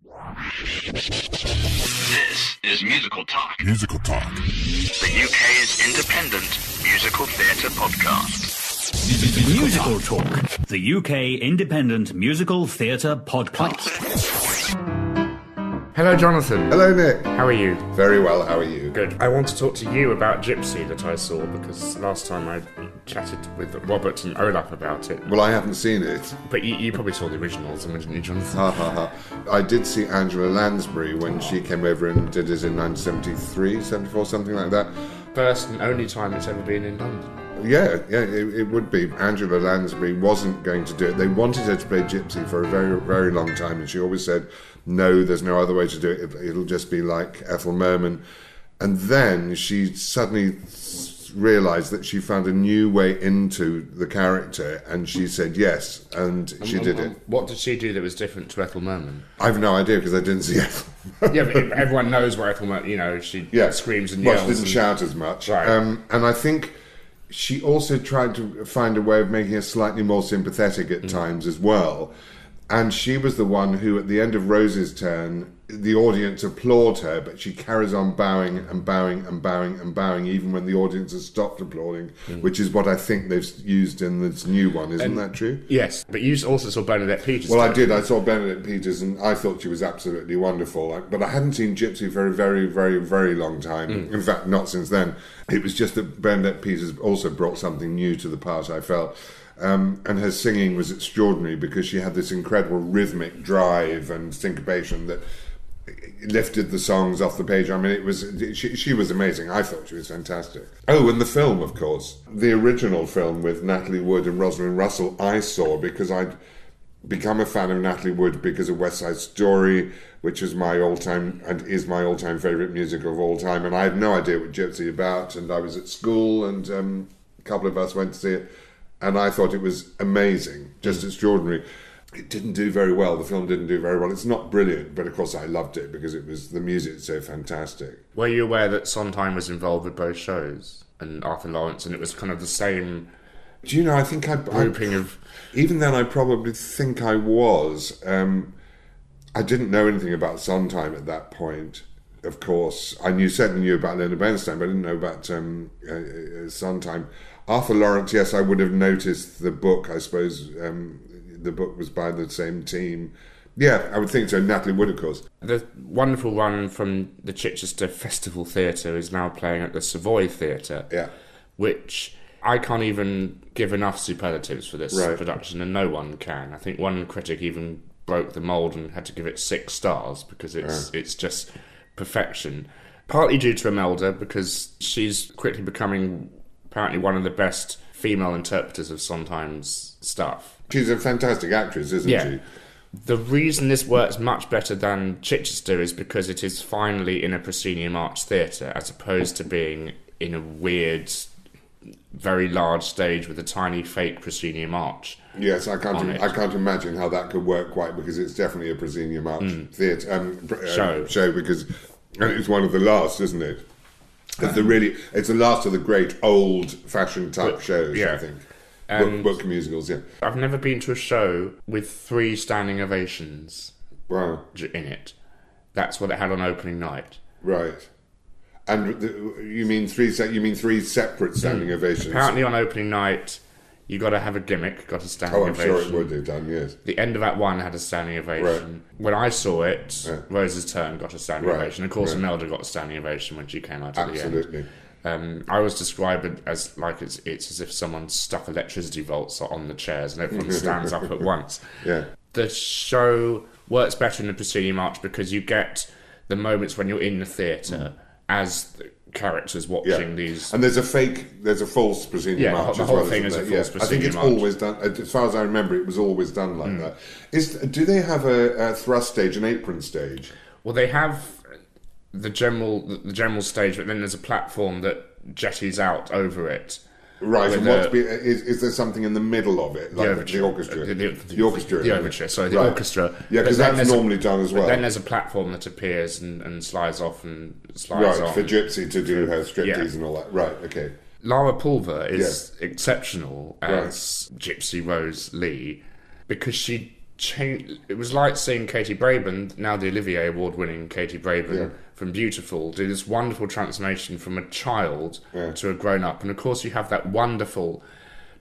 This is Musical Talk. Musical Talk. The UK's independent musical theatre podcast. Musical Talk. The UK independent musical theatre podcast. Hello, Jonathan. Hello, Nick. How are you? Very well, how are you? Good. I want to talk to you about Gypsy that I saw, because last time I chatted with Robert and Olaf about it. Well, I haven't seen it. But you probably saw the originals, didn't you, Jonathan? Ha ha ha. I did see Angela Lansbury when she came over and did it in 1973, 74, something like that. First and only time it's ever been in London. Yeah, it would be. Angela Lansbury wasn't going to do it. They wanted her to play Gypsy for a very, very long time, and she always said, no, there's no other way to do it. It'll just be like Ethel Merman. And then she suddenly realised that she found a new way into the character, and she said yes, and she did it. What did she do that was different to Ethel Merman? I've no idea, because I didn't see Ethel. Yeah, but everyone knows where Ethel Merman, she screams and yells. Well, she didn't shout as much. Right. And I think she also tried to find a way of making her slightly more sympathetic at times as well. And she was the one who, at the end of Rose's turn, the audience applaud her, but she carries on bowing and bowing and bowing and bowing, even when the audience has stopped applauding, which is what I think they've used in this new one. Isn't that true? Yes, but you also saw Bernadette Peters. Well, I did. I saw Bernadette Peters, and I thought she was absolutely wonderful. But I hadn't seen Gypsy for a very, very, very long time. In fact, not since then. It was just that Bernadette Peters also brought something new to the part, I felt. And her singing was extraordinary, because she had this incredible rhythmic drive and syncopation that lifted the songs off the page. I mean, it was she was amazing. I thought she was fantastic. Oh, and the film, of course. The original film with Natalie Wood and Rosalind Russell I saw because I'd become a fan of Natalie Wood because of West Side Story, which is my all-time and is my all-time favourite musical of all time. And I had no idea what Gypsy about, and I was at school, and a couple of us went to see it. And I thought it was amazing, just extraordinary. It didn't do very well. The film didn't do very well. It's not brilliant, but of course I loved it because it was the music so fantastic. Were you aware that Sondheim was involved with both shows and Arthur Lawrence, and it was kind of the same? Do you know? I think grouping of. Even then, I probably think I was. I didn't know anything about Sondheim at that point. Of course, I certainly knew about Leonard Bernstein, but I didn't know about Sondheim. Arthur Lawrence, yes, I would have noticed the book, I suppose. The book was by the same team. Yeah, I would think so. Natalie Wood, of course. The wonderful run from the Chichester Festival Theatre is now playing at the Savoy Theatre, which I can't even give enough superlatives for this production, and no one can. I think one critic even broke the mould and had to give it 6 stars because it's just perfection. Partly due to Imelda, because she's quickly becoming apparently one of the best female interpreters of Sondheim's stuff. She's a fantastic actress, isn't she? The reason this works much better than Chichester is because it is finally in a proscenium arch theatre, as opposed to being in a weird, very large stage with a tiny fake proscenium arch. Yes, I can't imagine how that could work quite, because it's definitely a proscenium arch theatre show, because it's one of the last, isn't it? It's the last of the great old-fashioned type shows, I think. Book musicals, yeah. I've never been to a show with 3 standing ovations in it. That's what it had on opening night. Right. And you mean 3 separate standing ovations? Apparently on opening night, you got to have a gimmick, got a standing ovation. Oh, I'm sure it would have done, yes. The end of Act 1 had a standing ovation. Right. When I saw it, Rose's turn got a standing ovation. Of course, Imelda got a standing ovation when she came out at the end. Absolutely. I always describe it as like it's as if someone stuck electricity bolts on the chairs and everyone stands up at once. Yeah. The show works better in the proscenium arch because you get the moments when you're in the theatre as the characters watching these. And there's a false proscenium arch. The whole thing is a false proscenium arch. I think it's always done, as far as I remember, it was always done like that. Do they have a thrust stage, an apron stage? Well, they have the general stage, but then there's a platform that jetties out over it. Right, and is there something in the middle of it? Like the orchestra? The orchestra. The overture, sorry, the orchestra. Yeah, because that's normally done as well. But then there's a platform that appears and slides off and slides on. Right, for Gypsy to do her striptease and all that. Right, okay. Lara Pulver is exceptional as Gypsy Rose Lee because she It was like seeing Katie Braben, now the Olivier Award-winning Katie Braben, from Beautiful, do this wonderful transformation from a child to a grown-up. And of course you have that wonderful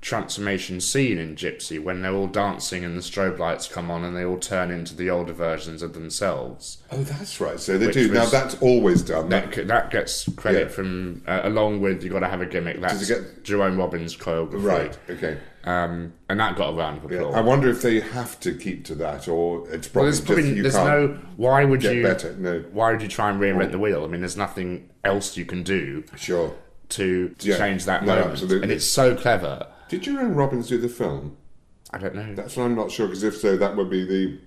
transformation scene in Gypsy when they're all dancing and the strobe lights come on and they all turn into the older versions of themselves. Oh, that's right. So they do. Now, that's always done. That gets credit from, along with You've Got to Have a Gimmick, that's Jerome Robbins' choreography. Right, okay. And that got a round of applause. I wonder if they have to keep to that, or it's probably why would get you better. No. Why would you try and reinvent the wheel? I mean, there's nothing else you can do to change that moment. Absolutely. And it's so clever. Did Jerome Robbins do the film? I don't know. That's what I'm not sure, because if so, that would be the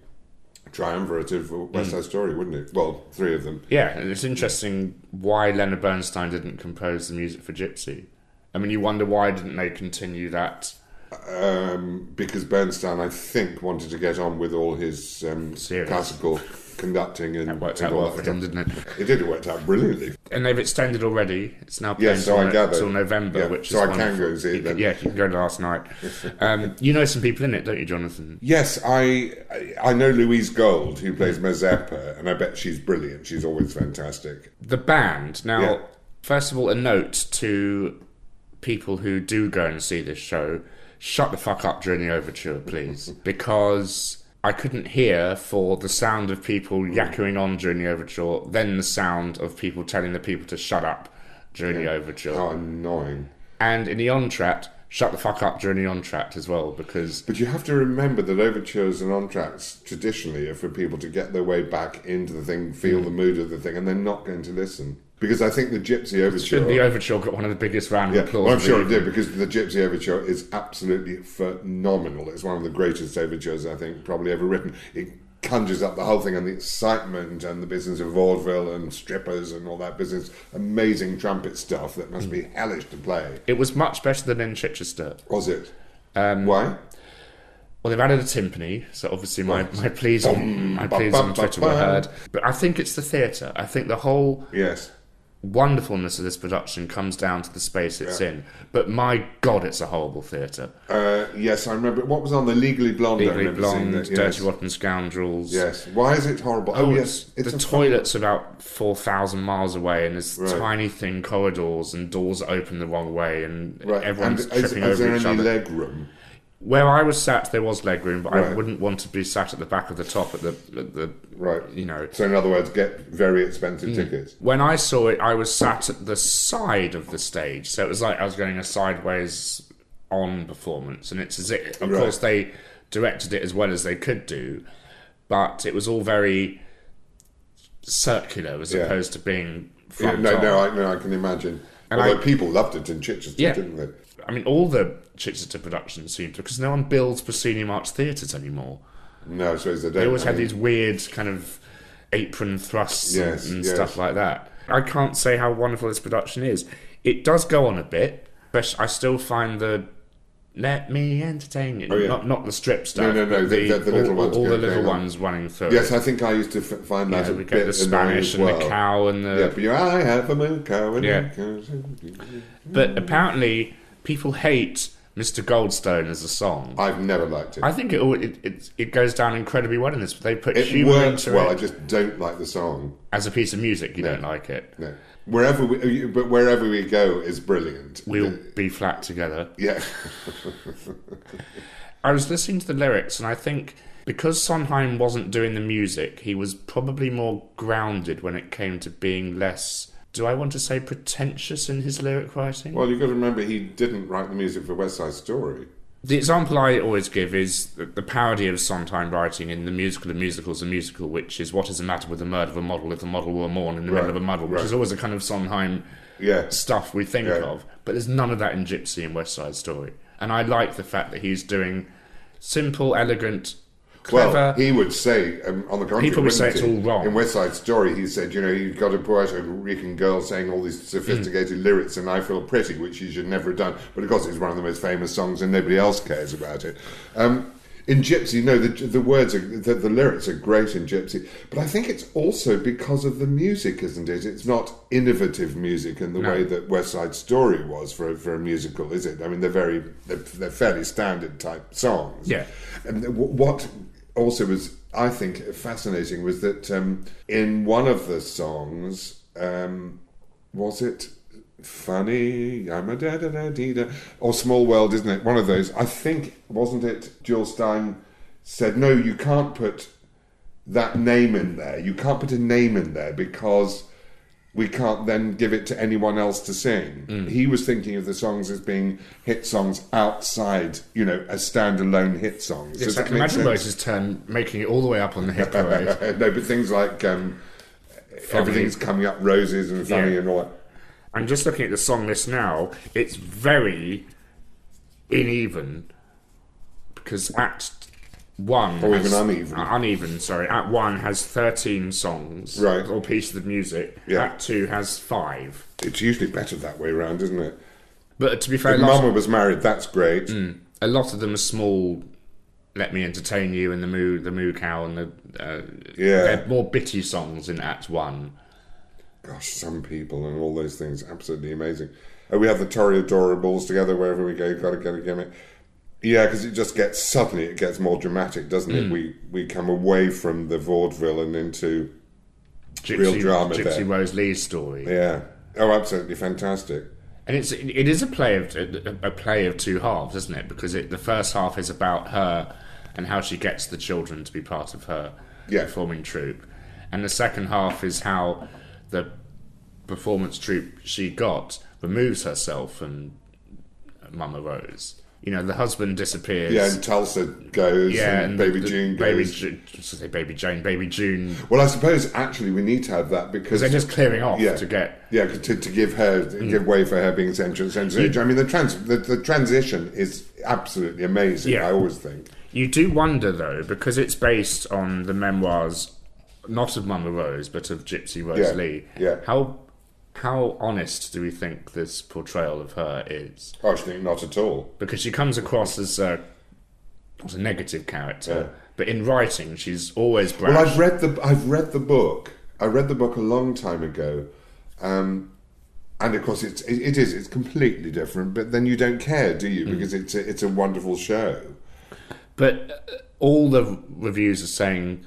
triumvirate of West Side Story, wouldn't it? Well, 3 of them. Yeah, and it's interesting why Leonard Bernstein didn't compose the music for Gypsy. I mean, you wonder why didn't they continue that? Because Bernstein, I think, wanted to get on with all his classical conducting, and that worked out well for him, didn't it? It did. It worked out brilliantly. And they've extended already. It's now playing till November, which is wonderful. I can go and see it then. Yeah, you can go last night. You know some people in it, don't you, Jonathan? Yes, I know Louise Gold, who plays Mazeppa, and I bet she's brilliant. She's always fantastic. The band, now, first of all, a note to people who do go and see this show: shut the fuck up during the overture, please, because I couldn't hear for the sound of people yakking on during the overture, then the sound of people telling the people to shut up during the overture. Oh, annoying. And in the entr'acte, shut the fuck up during the entr'acte as well, because... But you have to remember that overtures and entr'actes traditionally are for people to get their way back into the thing, feel the mood of the thing, and they're not going to listen. Because I think the Gypsy Overture... The Overture got one of the biggest round of applause. Well, I'm sure it did, because the Gypsy Overture is absolutely phenomenal. It's one of the greatest overtures, I think, probably ever written. It conjures up the whole thing and the excitement and the business of vaudeville and strippers and all that business. Amazing trumpet stuff that must be hellish to play. It was much better than in Chichester. Was it? Why? Well, they've added a timpani, so obviously my pleas on Twitter were heard. But I think it's the theatre. I think the whole... wonderfulness of this production comes down to the space it's in. But my God, it's a horrible theatre. Yes, I remember. What was on the Legally Blonde? Legally Blonde, Dirty Rotten Scoundrels. Yes. Why is it horrible? Yes. The toilet's about 4,000 miles away, and there's tiny thin corridors and doors that open the wrong way, and everyone's tripping over each other. Is there any leg room? Where I was sat, there was legroom, but I wouldn't want to be sat at the back of the top at the you know. So in other words, get very expensive tickets. When I saw it, I was sat at the side of the stage, so it was like I was getting a sideways on performance, and it's as if, of course, they directed it as well as they could do, but it was all very circular as opposed to being front on. No, I can imagine. And although people loved it in Chichester, didn't they? I mean, all the Chichester productions seem to, because no one builds proscenium arch theatres anymore. No, I suppose they don't. They always have these weird kind of apron thrusts and stuff like that. I can't say how wonderful this production is. It does go on a bit, but I still find the "Let me entertain you," not the strip stuff. No, the little ones. All the little ones running through. Yes, I think I used to find that a bit annoying. The Spanish and the cow and the... I have a moo cow and But apparently people hate Mr. Goldstone as a song. I've never liked it. I think it goes down incredibly well in this. They put humour into it. I just don't like the song. As a piece of music, you don't like it. No. Wherever we go is brilliant. We'll be flat together. Yeah. I was listening to the lyrics, and I think because Sondheim wasn't doing the music, he was probably more grounded when it came to being less... Do I want to say pretentious in his lyric writing? Well, you've got to remember he didn't write the music for West Side Story. The example I always give is the parody of Sondheim writing in The Musical of Musicals, a musical, which is what is the matter with the murder of a model if the model were mourn in the middle of a muddle, which is always a kind of Sondheim stuff we think of. But there's none of that in Gypsy and West Side Story. And I like the fact that he's doing simple, elegant... clever. Well, he would say, on the contrary, people would say it's all wrong. In West Side Story, he said, you've got a Puerto Rican girl saying all these sophisticated lyrics, and I feel pretty, which she should never have done. But of course, it's one of the most famous songs, and nobody else cares about it. In Gypsy, the words, the lyrics are great in Gypsy, but I think it's also because of the music, isn't it? It's not innovative music in the way that West Side Story was for a musical, is it? I mean, they're fairly standard type songs. Yeah. And what also was, I think, fascinating was that in one of the songs, was it Funny, I'm a da-da-da-dee-da, or Small World, isn't it? One of those. I think, wasn't it, Jill Stein said, no, you can't put that name in there. You can't put a name in there because we can't then give it to anyone else to sing. He was thinking of the songs as being hit songs outside, as standalone hit songs. Yes, I can imagine Rose's turn making it all the way up on the hit parade. No, but things like Everything's Coming Up Roses and Funny and all that. I'm just looking at the song list now. It's very uneven because Act 1... Or even uneven. Uneven, sorry. Act 1 has 13 songs. Right. Or pieces of music. Yeah. Act 2 has 5. It's usually better that way around, isn't it? But to be fair... If Mama Was Married, that's great. A lot of them are small... Let Me Entertain You and the Moo Cow and they're more bitty songs in Act 1. Gosh, Some People and all those things, absolutely amazing. We have the Toreadorables together wherever we go, gotta get a gimmick. Yeah, because it just gets, suddenly it gets more dramatic, doesn't it? We come away from the vaudeville and into real drama there. Gypsy Rose Lee's story. Yeah. Oh, absolutely fantastic. And it is a play of two halves, isn't it? Because the first half is about her and how she gets the children to be part of her performing troupe. And the second half is how the performance troupe she got removes herself from Mama Rose. The husband disappears. Yeah, and Tulsa goes, and Baby June goes. Baby June. Well, I suppose actually we need to have that because they're just clearing off to get... Yeah, to give way for her being central. I mean, the transition is absolutely amazing, I always think. You do wonder, though, because it's based on the memoirs, not of Mama Rose, but of Gypsy Rose Lee. Yeah. How honest do we think this portrayal of her is? I think not at all. Because she comes across as a negative character, but in writing she's always brash. Well, I've read the book. I read the book a long time ago, and of course it's completely different. But then you don't care, do you? Because it's a wonderful show. But all the reviews are saying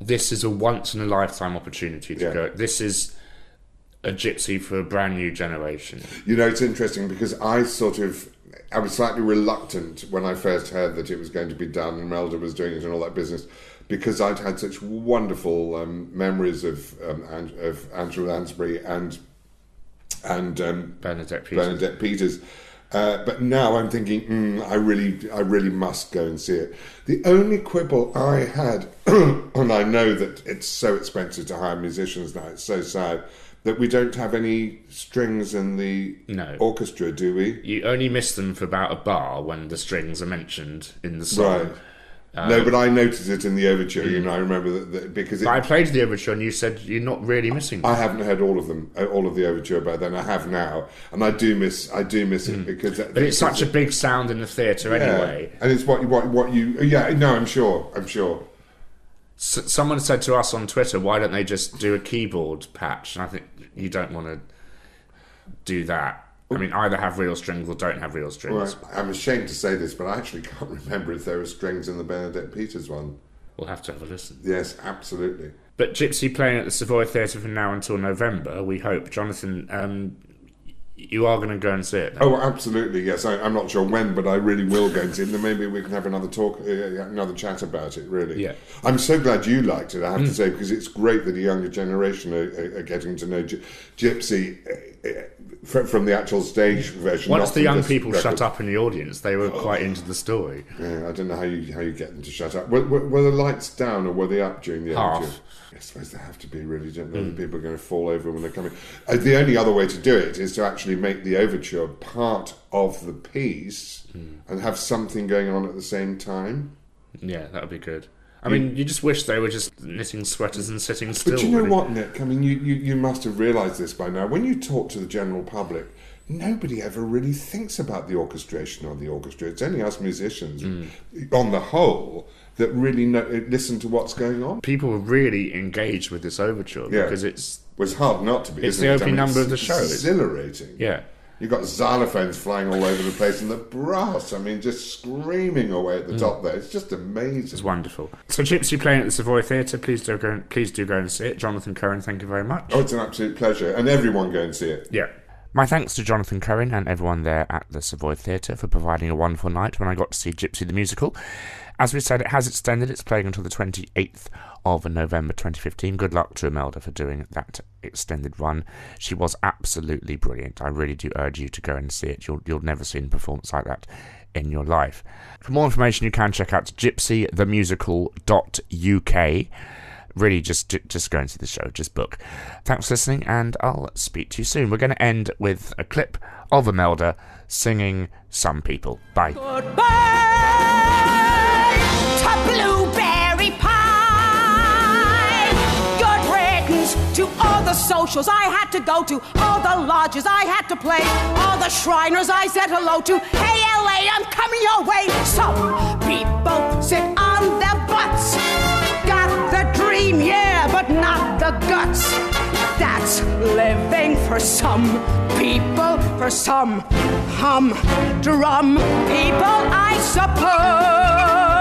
this is a once in a lifetime opportunity to go. This is a Gypsy for a brand new generation. It's interesting because I was slightly reluctant when I first heard that it was going to be done and Imelda was doing it and all that business, because I'd had such wonderful memories of Andrew Lansbury and Bernadette Peters. But now I'm thinking, I really must go and see it. The only quibble I had, and I know that it's so expensive to hire musicians now, it's so sad, that we don't have any strings in the orchestra, do we? You only miss them for about a bar when the strings are mentioned in the song. Right. No, but I noticed it in the overture. I remember that because I played the overture, and you said you're not really missing them. I haven't heard all of them, all of the overture by then. I have now, and I do miss it because. But it's such a big sound in the theatre anyway, and it's what you. Yeah, no, I'm sure. Someone said to us on Twitter, why don't they just do a keyboard patch? And I think you don't want to do that. I mean, either have real strings or don't have real strings. Right. I'm ashamed to say this, but I actually can't remember if there were strings in the Bernadette Peters one. We'll have to have a listen. Yes, absolutely. But Gypsy playing at the Savoy Theatre from now until November, we hope. Jonathan, you are going to go and see it then? Oh, absolutely, yes. I'm not sure when, but I really will go and see it. Then maybe we can have another talk, another chat about it, really. Yeah. I'm so glad you liked it, I have to say, because it's great that a younger generation are getting to know Gypsy from the actual stage version. Once the young people shut up in the audience, they were quite into the story. Yeah, I don't know how you get them to shut up. Were the lights down or were they up during the overture? Half. I suppose they have to be, really, don't they? People are going to fall over when they're coming. The only other way to do it is to actually make the overture part of the piece and have something going on at the same time. Yeah, that would be good. I mean, you just wish they were just knitting sweaters and sitting still. But you know what, Nick? I mean, you must have realised this by now. When you talk to the general public, nobody ever really thinks about the orchestration or the orchestra. It's only us musicians, on the whole, that really listen to what's going on. People were really engaged with this overture because it's... Well, it's hard not to be. It's the opening number of the show. It's exhilarating. Yeah. You've got xylophones flying all over the place, and the brass, I mean, just screaming away at the top there. It's just amazing. It's wonderful. So Gypsy playing at the Savoy Theatre. Please do go and see it. Jonathan Cohen, thank you very much. Oh, it's an absolute pleasure. And everyone go and see it. Yeah. My thanks to Jonathan Cohen and everyone there at the Savoy Theatre for providing a wonderful night when I got to see Gypsy the musical. As we said, it has extended. It's playing until the 28th of November 2015. Good luck to Imelda for doing that extended run. She was absolutely brilliant. I really do urge you to go and see it. You'll never see a performance like that in your life. For more information, you can check out gypsythemusical.uk. Really, just go and see the show. Just book. Thanks for listening, and I'll speak to you soon. We're going to end with a clip of Imelda singing Some People. Bye. Goodbye to blueberry pie. Good riddance to all the socials I had to go to, all the lodges I had to play, all the Shriners I said hello to. Hey, LA, I'm coming your way. Some people sit on their butts. Got the dream, yeah, but not the guts. That's living for some people, for some humdrum people, I suppose.